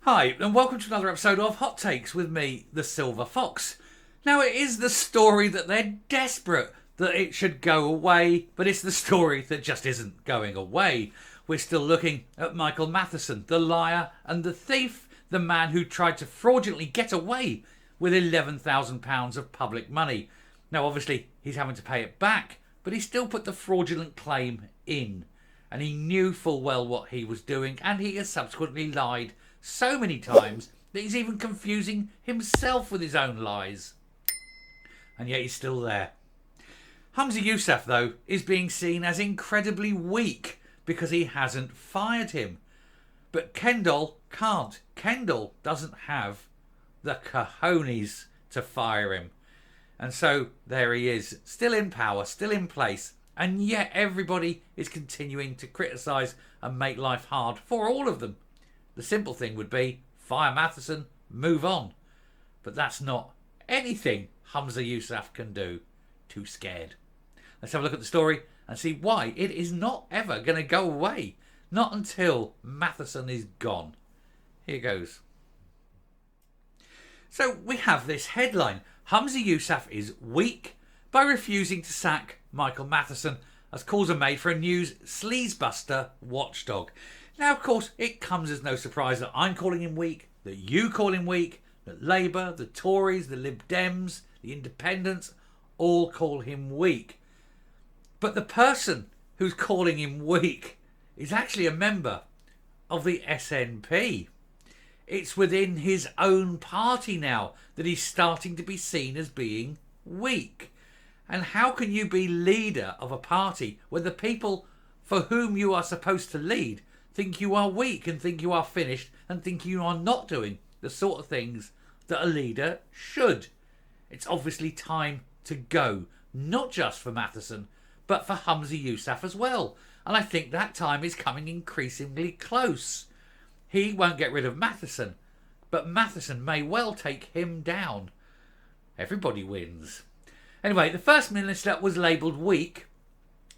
Hi, and welcome to another episode of Hot Takes with me, the Silver Fox. Now, it is the story that they're desperate that it should go away, but it's the story that just isn't going away. We're still looking at Michael Matheson, the liar and the thief, the man who tried to fraudulently get away with £11,000 of public money. Now, obviously, he's having to pay it back, but he still put the fraudulent claim in. And he knew full well what he was doing, and he has subsequently lied so many times that he's even confusing himself with his own lies. And yet he's still there. Humza Yousaf, though, is being seen as incredibly weak because he hasn't fired him. But Kendall can't. Kendall doesn't have the cojones to fire him. And so there he is, still in power, still in place. And yet everybody is continuing to criticise and make life hard for all of them. The simple thing would be, fire Matheson, move on. But that's not anything Humza Yousaf can do. Too scared. Let's have a look at the story and see why it is not ever going to go away. Not until Matheson is gone. Here goes. So we have this headline. Humza Yousaf is weak by refusing to sack Michael Matheson as calls are made for a news sleazebuster watchdog. Now, of course, it comes as no surprise that I'm calling him weak, that you call him weak, that Labour, the Tories, the Lib Dems, the Independents all call him weak. But the person who's calling him weak is actually a member of the SNP. It's within his own party now that he's starting to be seen as being weak. And how can you be leader of a party when the people for whom you are supposed to lead think you are weak and think you are finished and think you are not doing the sort of things that a leader should? It's obviously time to go, not just for Matheson, but for Humza Yousaf as well. And I think that time is coming increasingly close. He won't get rid of Matheson, but Matheson may well take him down. Everybody wins. Anyway, the First Minister was labelled weak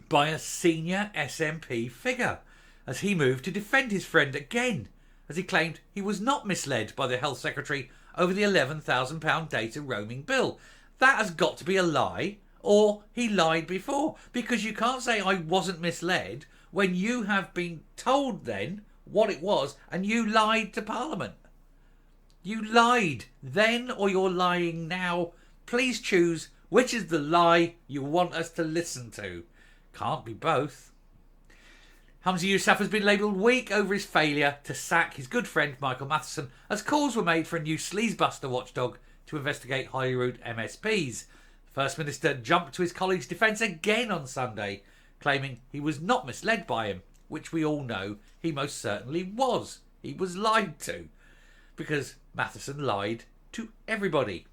by a senior SNP figure as he moved to defend his friend again, as he claimed he was not misled by the Health Secretary over the £11,000 data roaming bill. That has got to be a lie, or he lied before, because you can't say I wasn't misled when you have been told then what it was and you lied to Parliament. You lied then or you're lying now. Please choose which is the lie you want us to listen to. Can't be both. Humza Yousaf has been labelled weak over his failure to sack his good friend Michael Matheson as calls were made for a new sleazebuster watchdog to investigate Holyrood MSPs. The First Minister jumped to his colleague's defence again on Sunday, claiming he was not misled by him, which we all know he most certainly was. He was lied to, because Matheson lied to everybody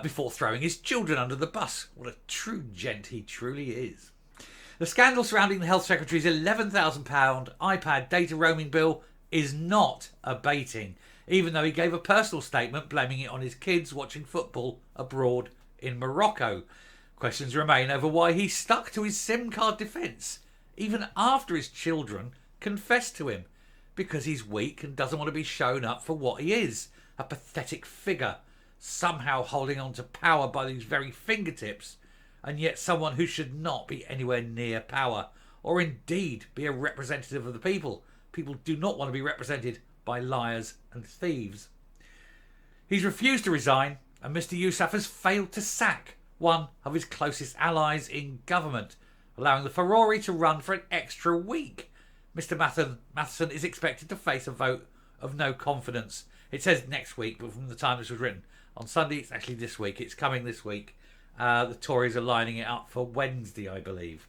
before throwing his children under the bus. What a true gent he truly is. The scandal surrounding the Health Secretary's £11,000 iPad data roaming bill is not abating, even though he gave a personal statement blaming it on his kids watching football abroad in Morocco. Questions remain over why he stuck to his SIM card defence, even after his children confessed to him, because he's weak and doesn't want to be shown up for what he is, a pathetic figure, somehow holding on to power by these very fingertips, and yet someone who should not be anywhere near power, or indeed be a representative of the people. People do not want to be represented by liars and thieves. He's refused to resign, and Mr Yousaf has failed to sack one of his closest allies in government, allowing the Ferrari to run for an extra week. Mr Matheson is expected to face a vote of no confidence. It says next week, but from the time this was written, on Sunday, it's actually this week. It's coming this week. The Tories are lining it up for Wednesday, I believe.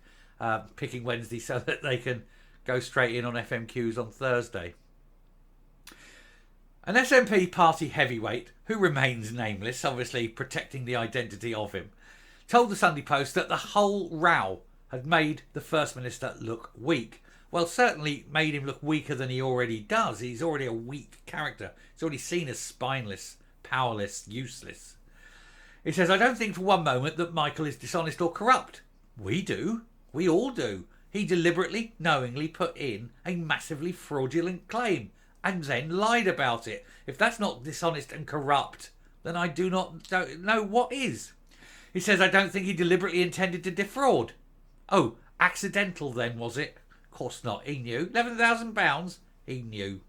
Picking Wednesday so that they can go straight in on FMQs on Thursday. An SNP party heavyweight, who remains nameless, obviously protecting the identity of him, told the Sunday Post that the whole row had made the First Minister look weak. Well, certainly made him look weaker than he already does. He's already a weak character. He's already seen as spineless, powerless, useless. He says, I don't think for one moment that Michael is dishonest or corrupt. We do. We all do. He deliberately, knowingly put in a massively fraudulent claim. and then lied about it. If that's not dishonest and corrupt, then I don't know what is. He says, I don't think he deliberately intended to defraud. Oh, accidental then, was it? Of course not. He knew. £11,000? He knew.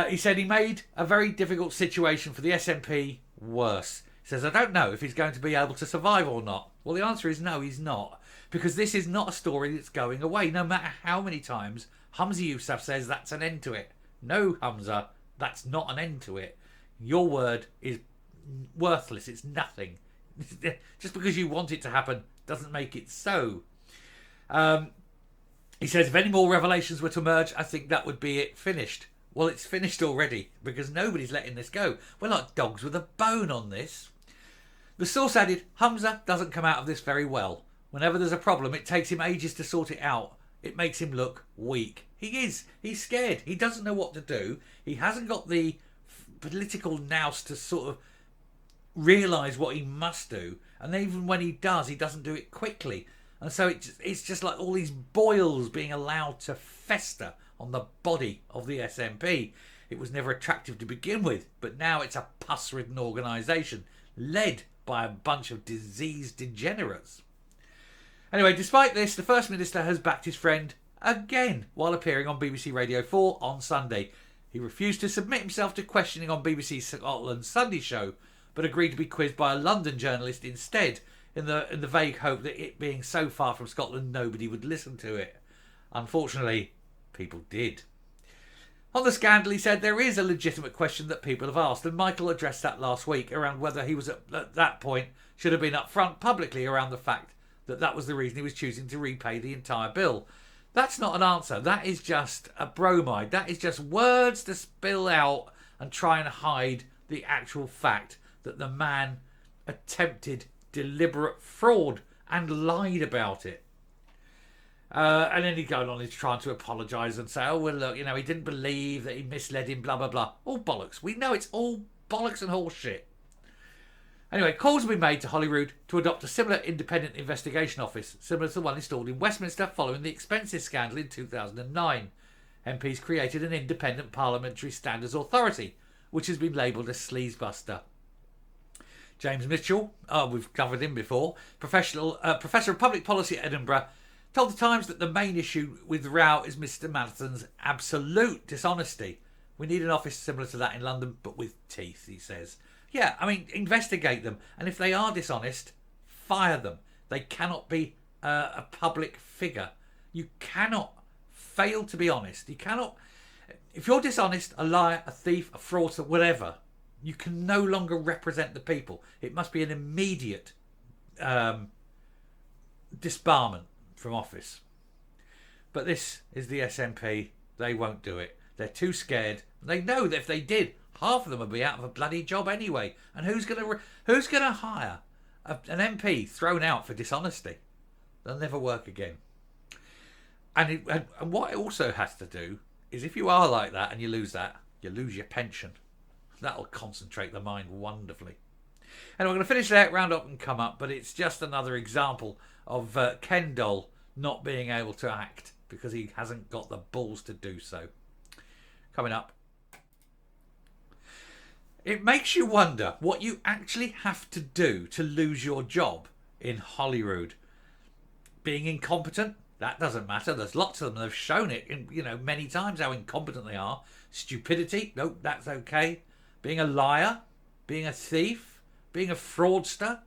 He said he made a very difficult situation for the SNP worse. He says, I don't know if he's going to be able to survive or not. Well, the answer is no, he's not. Because this is not a story that's going away, no matter how many times Humza Yousaf says that's an end to it. No, Humza, that's not an end to it. Your word is worthless. It's nothing. Just because you want it to happen doesn't make it so. He says, if any more revelations were to emerge, I think that would be it finished. Well, it's finished already because nobody's letting this go. We're like dogs with a bone on this. The source added, Humza doesn't come out of this very well. Whenever there's a problem, it takes him ages to sort it out. It makes him look weak. He is. He's scared. He doesn't know what to do. He hasn't got the political nous to sort of realise what he must do. And even when he does, he doesn't do it quickly. And so it's just like all these boils being allowed to fester on the body of the SNP. It was never attractive to begin with, but now it's a pus-ridden organisation led by a bunch of diseased degenerates. Anyway, despite this, the First Minister has backed his friend again while appearing on BBC Radio 4 on Sunday. He refused to submit himself to questioning on BBC Scotland's Sunday show, but agreed to be quizzed by a London journalist instead, in the vague hope that it being so far from Scotland, nobody would listen to it. Unfortunately, people did. On the scandal, he said there is a legitimate question that people have asked, and Michael addressed that last week around whether he was at that point should have been upfront publicly around the fact that that was the reason he was choosing to repay the entire bill. That's not an answer. That is just a bromide. That is just words to spill out and try and hide the actual fact that the man attempted deliberate fraud and lied about it. And then he goes on, he's trying to apologise and say, oh, well, look, he didn't believe that he misled him, blah, blah, blah. All bollocks. We know it's all bollocks and horseshit. Anyway, calls have been made to Holyrood to adopt a similar independent investigation office, similar to the one installed in Westminster following the expenses scandal in 2009. MPs created an independent parliamentary standards authority, which has been labelled a sleazebuster. James Mitchell, we've covered him before, professor of public policy at Edinburgh, told the Times that the main issue with the row is Mr Matheson's absolute dishonesty. We need an office similar to that in London, but with teeth, he says. Yeah, investigate them. And if they are dishonest, fire them. They cannot be a public figure. You cannot fail to be honest. You cannot... If you're dishonest, a liar, a thief, a fraudster, whatever, you can no longer represent the people. It must be an immediate disbarment from office. But this is the SNP. They won't do it. They're too scared. They know that if they did, half of them would be out of a bloody job anyway. And who's gonna hire an MP thrown out for dishonesty? They'll never work again. And what it also has to do is, if you are like that and you lose that, you lose your pension. That'll concentrate the mind wonderfully. And I'm going to finish there, round up and come up, but it's just another example of Ken Doll not being able to act because he hasn't got the balls to do so. Coming up. It makes you wonder what you actually have to do to lose your job in Holyrood. Being incompetent? That doesn't matter. There's lots of them that have shown it, many times how incompetent they are. Stupidity? Nope, that's okay. Being a liar? Being a thief? Being a fraudster?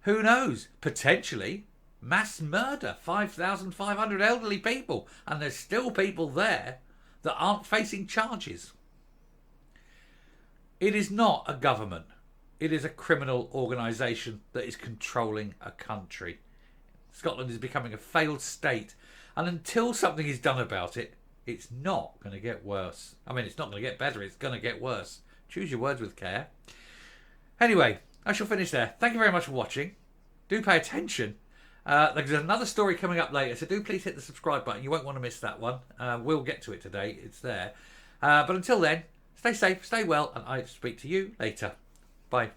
Who knows? Potentially mass murder. 5,500 elderly people. And there's still people there that aren't facing charges. It is not a government. It is a criminal organisation that is controlling a country. Scotland is becoming a failed state. And until something is done about it, it's not going to get worse. It's not going to get better. It's going to get worse. Choose your words with care. Anyway, I shall finish there. Thank you very much for watching. Do pay attention. There's another story coming up later, so do please hit the subscribe button. You won't want to miss that one. We'll get to it today. It's there. But until then, stay safe, stay well, and I'll speak to you later. Bye.